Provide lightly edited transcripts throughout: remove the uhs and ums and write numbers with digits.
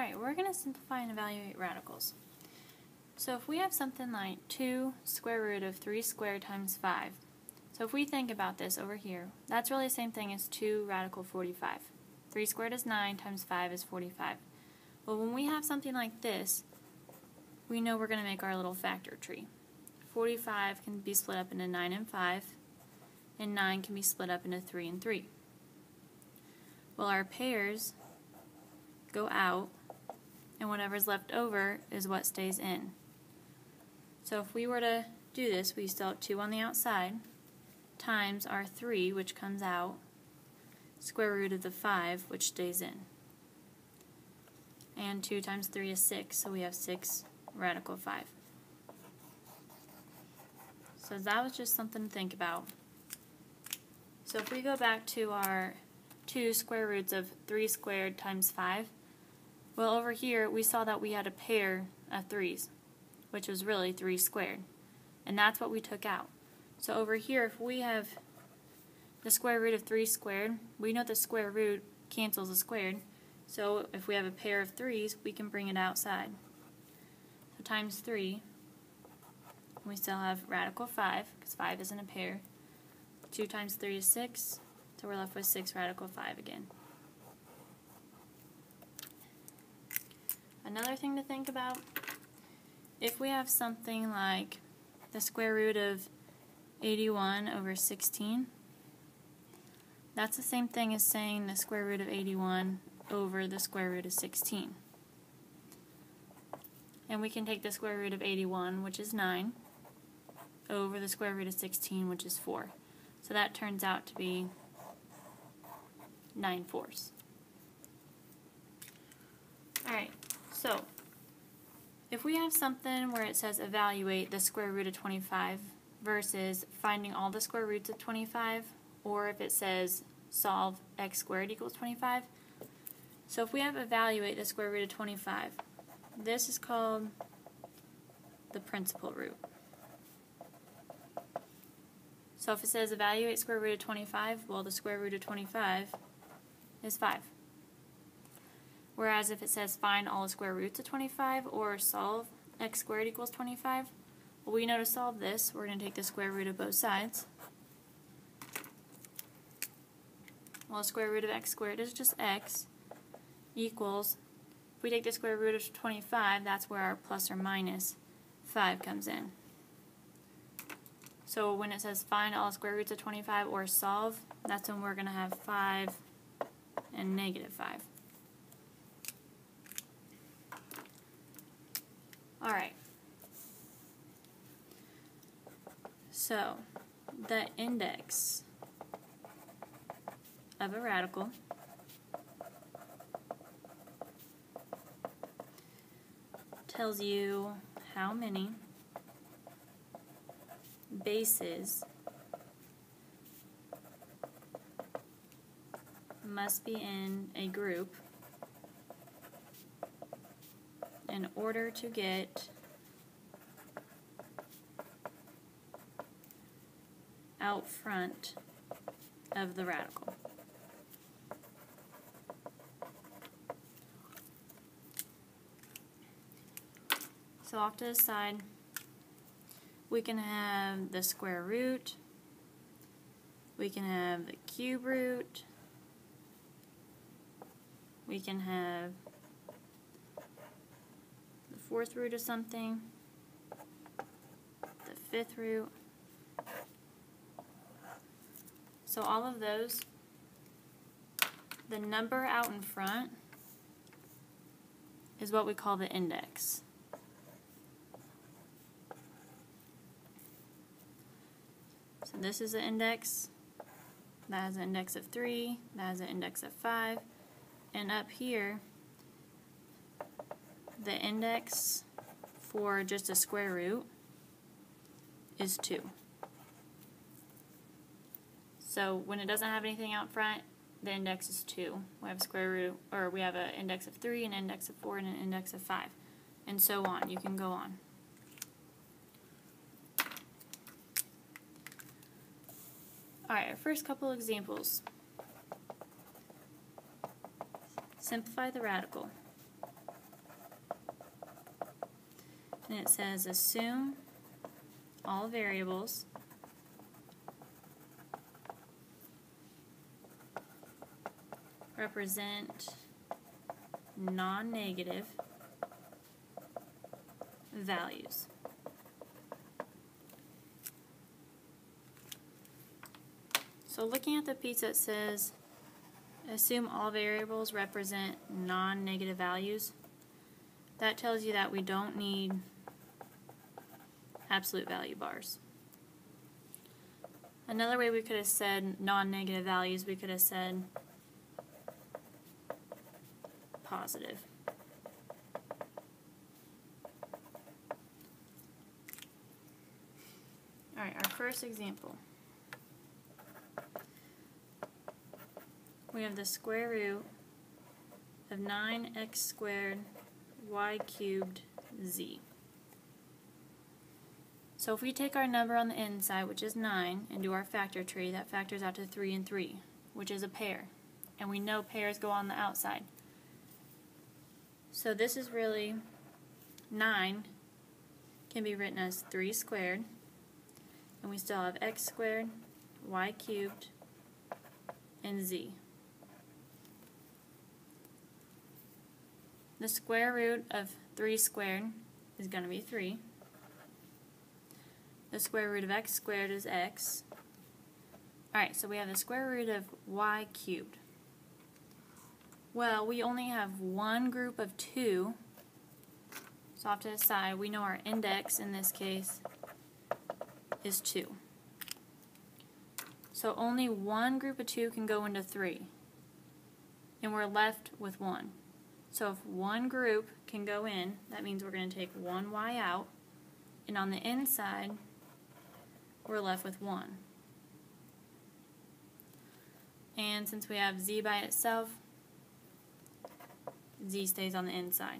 Alright, we're going to simplify and evaluate radicals. So if we have something like 2 square root of 3 squared times 5, so if we think about this over here, that's really the same thing as 2 radical 45. 3 squared is 9 times 5 is 45. Well, when we have something like this, we know we're going to make our little factor tree. 45 can be split up into 9 and 5, and 9 can be split up into 3 and 3. Well, our pairs go out, and whatever's left over is what stays in. So if we were to do this, we still have 2 on the outside, times our 3, which comes out, square root of the 5, which stays in. And 2 times 3 is 6, so we have 6 radical 5. So that was just something to think about. So if we go back to our 2 square roots of 3 squared times 5, well, over here we saw that we had a pair of 3's, which was really 3 squared. And that's what we took out. So over here, if we have the square root of 3 squared, we know the square root cancels the squared. So if we have a pair of 3's, we can bring it outside. So times 3, we still have radical 5, because 5 isn't a pair. 2 times 3 is 6, so we're left with 6 radical 5 again. Another thing to think about, if we have something like the square root of 81 over 16, that's the same thing as saying the square root of 81 over the square root of 16. And we can take the square root of 81, which is 9, over the square root of 16, which is 4. So that turns out to be 9/4. Alright, so if we have something where it says evaluate the square root of 25 versus finding all the square roots of 25, or if it says solve x squared equals 25, so if we have evaluate the square root of 25, this is called the principal root. So if it says evaluate square root of 25, well, the square root of 25 is 5. Whereas if it says find all the square roots of 25 or solve x squared equals 25, well, we know to solve this, we're going to take the square root of both sides. Well, the square root of x squared is just x equals, if we take the square root of 25, that's where our plus or minus 5 comes in. So when it says find all the square roots of 25 or solve, that's when we're going to have 5 and negative 5. Alright, so the index of a radical tells you how many bases must be in a group in order to get out front of the radical. So off to the side, we can have the square root, we can have the cube root, we can have the 4th root of something, the 5th root. So all of those, the number out in front is what we call the index. So this is the index, that has an index of 3, that has an index of 5, and up here, the index for just a square root is 2. So when it doesn't have anything out front, the index is 2. We have a square root, or we have an index of 3, an index of 4, and an index of 5, and so on. You can go on. Alright, our first couple examples. Simplify the radical. and it says assume all variables represent non-negative values. So looking at the piece that says assume all variables represent non-negative values, that tells you that we don't need absolute value bars. Another way we could have said non-negative values, we could have said positive. Alright, our first example. We have the square root of 9x squared y cubed z. So if we take our number on the inside, which is 9, and do our factor tree, that factors out to 3 and 3, which is a pair. And we know pairs go on the outside. So this is really 9 can be written as 3 squared, and we still have x squared, y cubed, and z. The square root of 3 squared is going to be 3. The square root of x squared is x. Alright, so we have the square root of y cubed. Well, we only have one group of 2, so off to the side, we know our index in this case is 2. So only one group of 2 can go into 3, and we're left with 1. So if one group can go in, that means we're going to take one y out, and on the inside, we're left with 1. And since we have z by itself, z stays on the inside.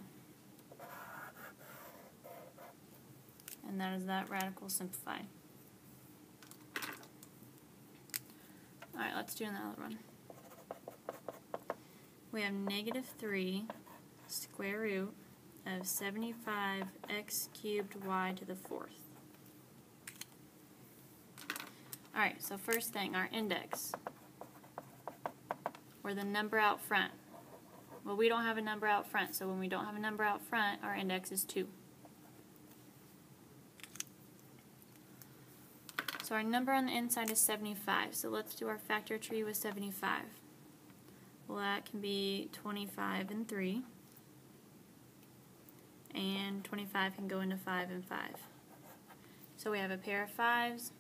And that is that radical simplified. Alright, let's do another one. We have negative 3 square root of 75x cubed y to the 4th. Alright, so first thing, our index, or the number out front. Well, we don't have a number out front, so when we don't have a number out front, our index is 2. So our number on the inside is 75, so let's do our factor tree with 75. Well, that can be 25 and 3, and 25 can go into 5 and 5. So we have a pair of 5s,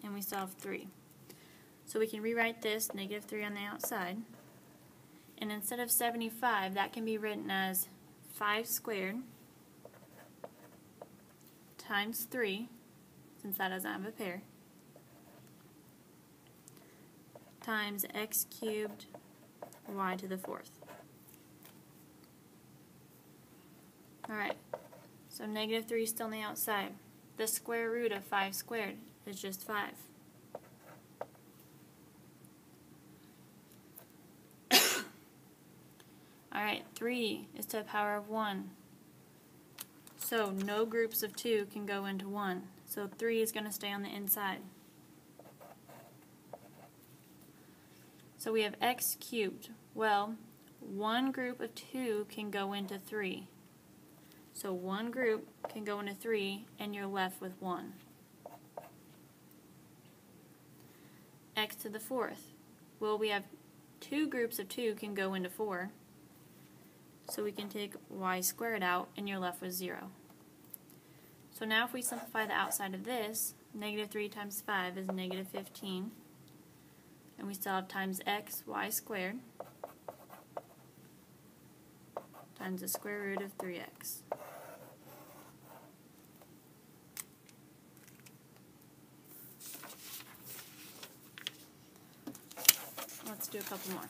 and we still have 3. So we can rewrite this, negative 3 on the outside, and instead of 75, that can be written as 5 squared times 3, since that doesn't have a pair, times x cubed y to the 4th. Alright, so negative 3 is still on the outside. The square root of 5 squared is just 5. Alright, 3 is to the power of 1. So no groups of 2 can go into 1. So 3 is going to stay on the inside. So we have x cubed. Well, one group of 2 can go into 3. So one group can go into 3, and you're left with 1. X to the 4th. Well, we have 2 groups of 2 can go into 4. So we can take y squared out, and you're left with 0. So now if we simplify the outside of this, negative 3 times 5 is negative 15. And we still have times x, y squared, times the square root of 3x. Let's do a couple more.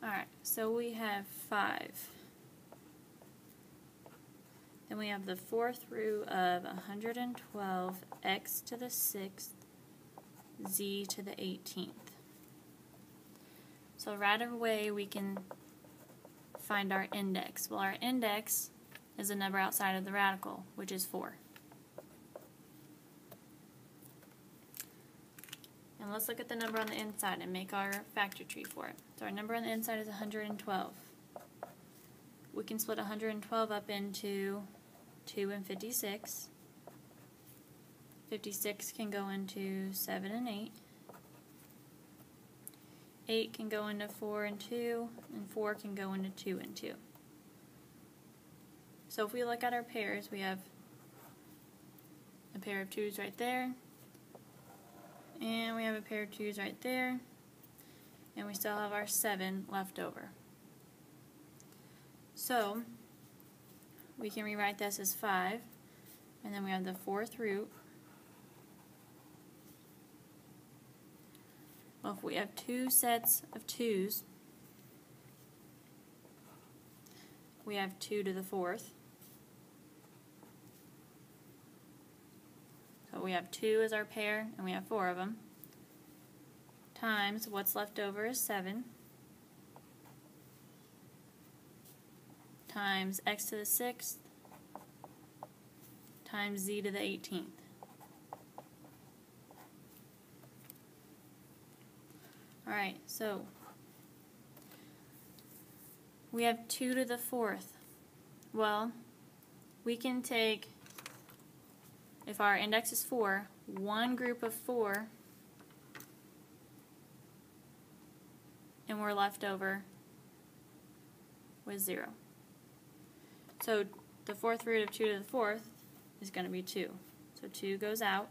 Alright, so we have 5. Then we have the 4th root of 112 x to the 6th z to the 18th. So right away we can find our index. Well, our index is the number outside of the radical, which is 4. And let's look at the number on the inside and make our factor tree for it. So our number on the inside is 112. We can split 112 up into 2 and 56. 56 can go into 7 and 8. 8 can go into 4 and 2, and 4 can go into 2 and 2. So if we look at our pairs, we have a pair of 2's right there, and we have a pair of 2's right there, and we still have our 7 left over. So we can rewrite this as 5, and then we have the 4th root. Well, if we have 2 sets of 2's, we have 2 to the 4th. So we have 2 as our pair, and we have 4 of them, times what's left over is 7, times x to the 6th, times z to the 18th. Alright, so we have 2 to the 4th. Well, we can take, if our index is 4, one group of 4, and we're left over with 0. So the 4th root of 2 to the 4th is going to be 2. So 2 goes out.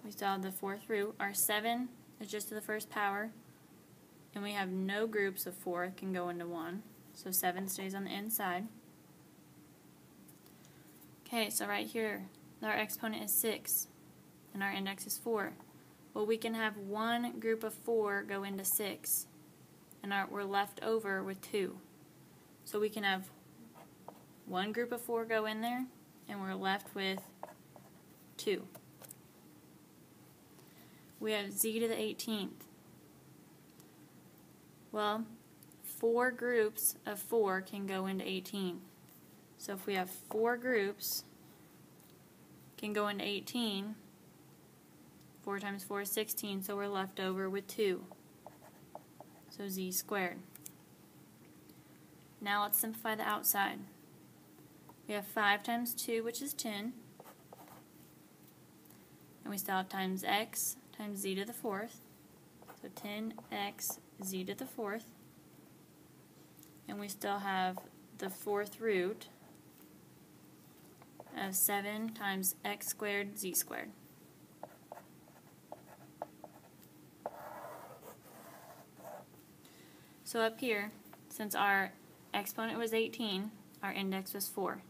We still have the 4th root. Our 7 is just to the first power, and we have no groups of 4 that can go into 1. So 7 stays on the inside. Okay, so right here, our exponent is 6, and our index is 4. Well, we can have one group of 4 go into 6, and we're left over with 2. So we can have one group of 4 go in there, and we're left with 2. We have z to the 18th. Well, 4 groups of 4 can go into 18. So if we have 4 groups can go into 18, 4 times 4 is 16, so we're left over with 2. So z squared. Now let's simplify the outside. We have 5 times 2, which is 10. And we still have times x times z to the 4th. So 10x z to the 4th. And we still have the 4th root of 7 times x squared z squared. So up here, since our exponent was 18, our index was 4.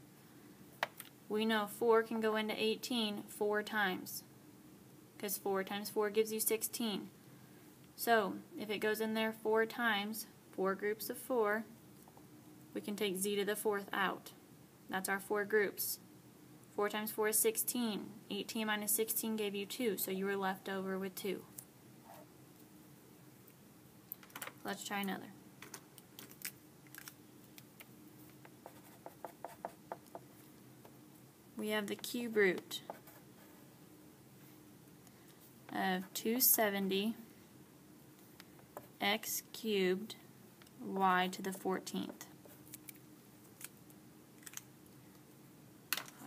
We know 4 can go into 18 4 times, because 4 times 4 gives you 16. So if it goes in there 4 times, 4 groups of 4, we can take z to the 4th out. That's our 4 groups. 4 times 4 is 16. 18 minus 16 gave you 2, so you were left over with 2. Let's try another. We have the cube root of 270 x cubed y to the 14th.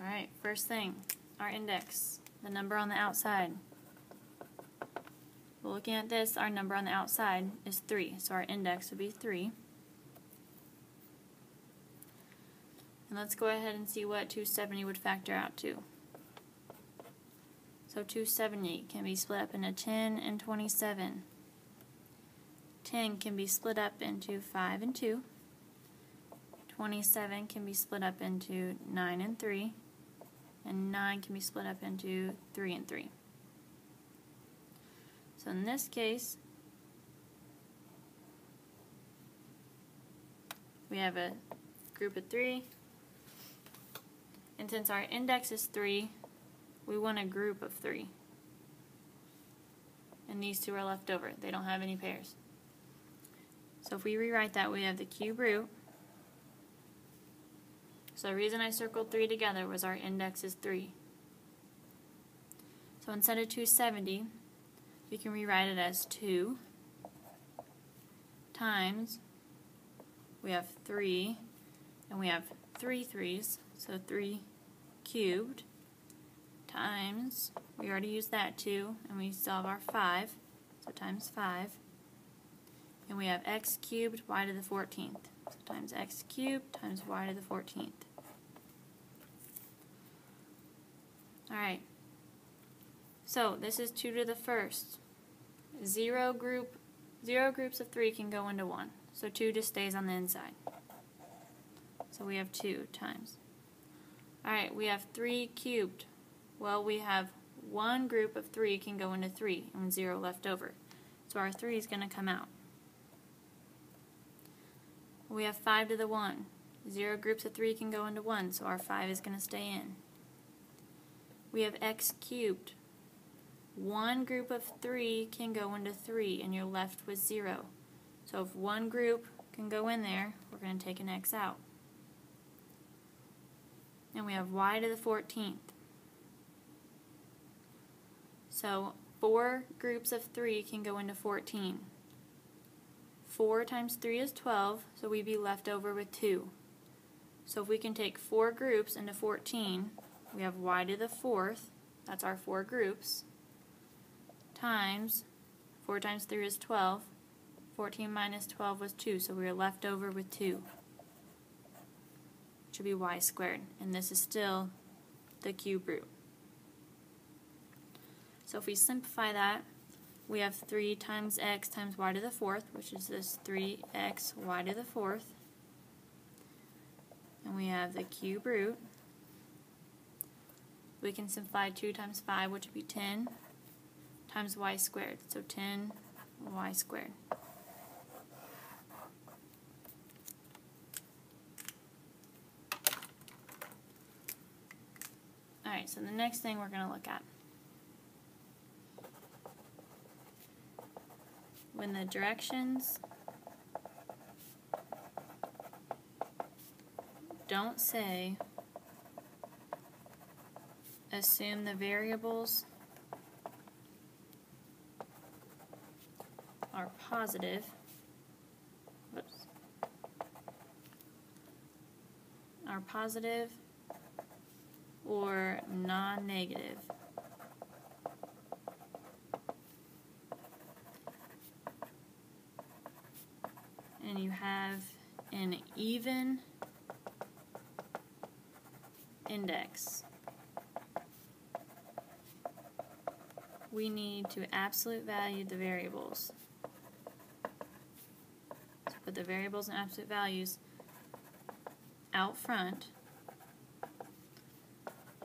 Alright, first thing, our index, the number on the outside. Well, looking at this, our number on the outside is 3, so our index would be 3. And let's go ahead and see what 270 would factor out to. So 270 can be split up into 10 and 27. 10 can be split up into 5 and 2. 27 can be split up into 9 and 3. And 9 can be split up into 3 and 3. So in this case, we have a group of 3, And since our index is 3, we want a group of 3. And these two are left over. They don't have any pairs. So if we rewrite that, we have the cube root. So the reason I circled 3 together was our index is 3. So instead of 270, we can rewrite it as 2 times, we have 3, and we have 3 3's, so 3 cubed, times, we already used that 2, and we still have our 5, so times 5, and we have x cubed y to the 14th, so times x cubed times y to the 14th. Alright, so this is 2 to the first. Zero groups of 3 can go into 1, so 2 just stays on the inside. So we have 2 times. Alright, we have 3 cubed. Well, we have one group of 3 can go into 3, and 0 left over. So our 3 is going to come out. We have 5 to the 1. 0 groups of 3 can go into 1, so our 5 is going to stay in. We have x cubed. One group of 3 can go into 3, and you're left with 0. So if one group can go in there, we're going to take an x out. And we have y to the 14th. So 4 groups of 3 can go into 14. 4 times 3 is 12, so we'd be left over with 2. So if we can take 4 groups into 14, we have y to the 4th, that's our 4 groups, times 4 times 3 is 12, 14 minus 12 was 2, so we are left over with 2. It should be y squared, and this is still the cube root. So if we simplify that, we have 3 times x times y to the 4th, which is this 3x y to the 4th, and we have the cube root. We can simplify 2 times 5, which would be 10, times y squared, so 10 y squared. Alright, so the next thing we're going to look at. When the directions don't say assume the variables are positive, or non-negative. And you have an even index. We need to absolute value the variables. So put the variables and absolute values out front,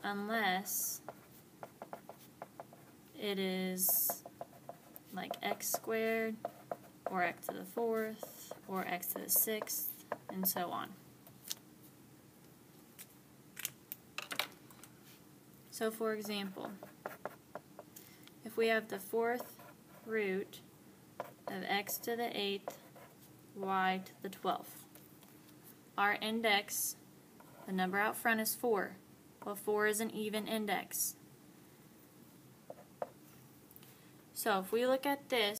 unless it is like x squared, or x to the 4th, or x to the 6th, and so on. So for example, if we have the 4th root of x to the 8th, y to the 12th, our index, the number out front is 4. Well, 4 is an even index. So if we look at this